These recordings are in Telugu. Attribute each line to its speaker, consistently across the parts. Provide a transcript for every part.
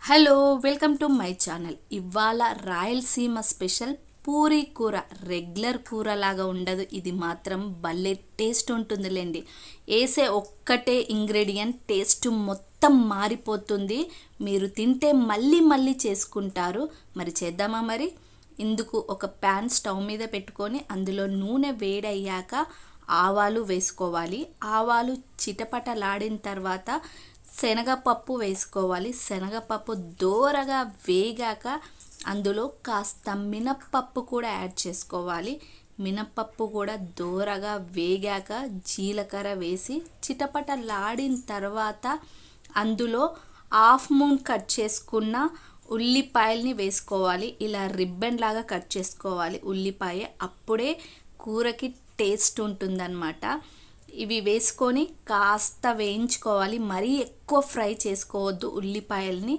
Speaker 1: Hello welcome to my channel. ఇవాళ రాయలసీమ స్పెషల్ పూరీ కూర. రెగ్యులర్ కూర లాగా ఉండదు, ఇది మాత్రం భలే టేస్ట్ ఉంటుందిలేండి. వేసే ఒక్కటే ఇంగ్రీడియంట్ టేస్ట్ మొత్తం మారిపోతుంది. మీరు తింటే మళ్ళీ మళ్ళీ చేసుకుంటారు. మరి చేద్దామా? మరి ఇందుకు ఒక ప్యాన్ స్టవ్ మీద పెట్టుకొని అందులో నూనె వేడయ్యాక ఆవాలు వేసుకోవాలి. ఆవాలు చిటపటలాడిన తర్వాత శనగపప్పు వేసుకోవాలి. శనగపప్పు దోరగా వేగాక అందులో కాస్త మినప్పప్పు కూడా యాడ్ చేసుకోవాలి. మినప్పప్పు కూడా దోరగా వేగాక జీలకర్ర వేసి చిటపటలాడిన తర్వాత అందులో హాఫ్ మూన్ కట్ చేసుకున్న ఉల్లిపాయల్ని వేసుకోవాలి. ఇలా రిబ్బన్ లాగా కట్ చేసుకోవాలి ఉల్లిపాయ, అప్పుడే కూరకి టేస్ట్ ఉంటుందన్నమాట. ఇవి వేసుకొని కాస్త వేయించుకోవాలి. మరీ ఎక్కువ ఫ్రై చేసుకోవద్దు ఉల్లిపాయల్ని.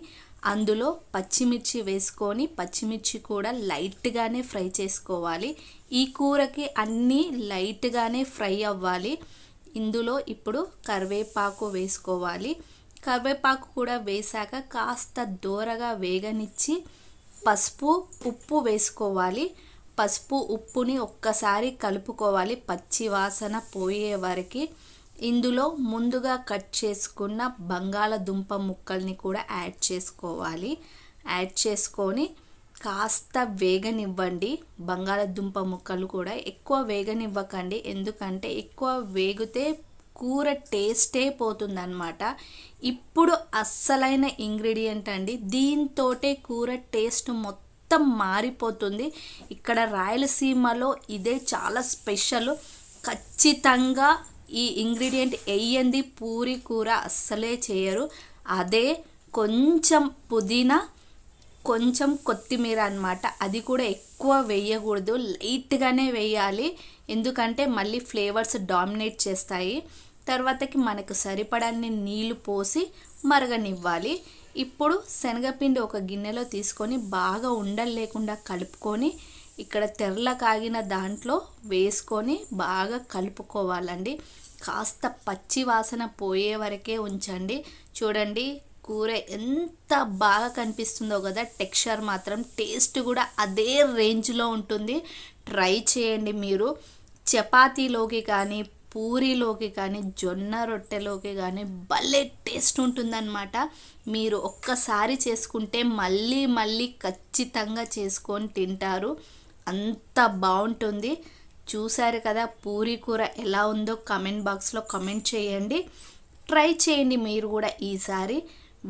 Speaker 1: అందులో పచ్చిమిర్చి వేసుకొని పచ్చిమిర్చి కూడా లైట్గానే ఫ్రై చేసుకోవాలి. ఈ కూరకి అన్నీ లైట్గానే ఫ్రై అవ్వాలి. ఇందులో ఇప్పుడు కరివేపాకు వేసుకోవాలి. కరివేపాకు కూడా వేసాక కాస్త దోరగా వేగనిచ్చి పసుపు ఉప్పు వేసుకోవాలి. పసుపు ఉప్పుని ఒక్కసారి కలుపుకోవాలి పచ్చి వాసన పోయే వరకు. ఇందులో ముందుగా కట్ చేసుకున్న బంగాళదుంప ముక్కల్ని కూడా యాడ్ చేసుకోవాలి. యాడ్ చేసుకొని కాస్త వేగనివ్వండి. బంగాళదుంప ముక్కలు కూడా ఎక్కువ వేగనివ్వకండి, ఎందుకంటే ఎక్కువ వేగితే కూర టేస్టే పోతుందన్నమాట. ఇప్పుడు అస్సలైన ఇంగ్రీడియంట్ అండి, దీంతోటే కూర టేస్ట్ మొత్తం మారిపోతుంది. ఇక్కడ రాయలసీమలో ఇదే చాలా స్పెషల్. ఖచ్చితంగా ఈ ఇంగ్రీడియంట్ వేయంది పూరి కూర అస్సలే చేయరు. అదే కొంచెం పుదీనా, కొంచెం కొత్తిమీర అన్నమాట. అది కూడా ఎక్కువ వేయకూడదు, లైట్గానే వేయాలి, ఎందుకంటే మళ్ళీ ఫ్లేవర్స్ డామినేట్ చేస్తాయి. తర్వాతకి మనకు సరిపడన్ని నీళ్లు పోసి మరగనివ్వాలి. ఇప్పుడు శనగపిండి ఒక గిన్నెలో తీసుకొని బాగా ఉండలు లేకుండా కలుపుకొని ఇక్కడ తెరల కాగిన దాంట్లో వేసుకొని బాగా కలుపుకోవాలండి. కాస్త పచ్చి వాసన పోయే వరకే ఉంచండి. చూడండి కూర ఎంత బాగా కనిపిస్తుందో కదా. టెక్స్చర్ మాత్రం టేస్ట్ కూడా అదే రేంజ్లో ఉంటుంది. ట్రై చేయండి మీరు. చపాతీలోకి కానీ పూరీలోకి కానీ జొన్న రొట్టెలోకి కానీ భలే టేస్ట్ ఉంటుందన్నమాట. మీరు ఒక్కసారి చేసుకుంటే మళ్ళీ మళ్ళీ ఖచ్చితంగా చేసుకొని తింటారు, అంత బాగుంటుంది. చూసారు కదా పూరీ కూర ఎలా ఉందో కామెంట్ బాక్స్లో కామెంట్ చేయండి. ట్రై చేయండి మీరు కూడా ఈసారి.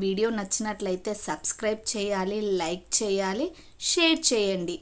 Speaker 1: వీడియో నచ్చినట్లయితే సబ్స్క్రైబ్ చేయాలి, లైక్ చేయాలి, షేర్ చేయండి.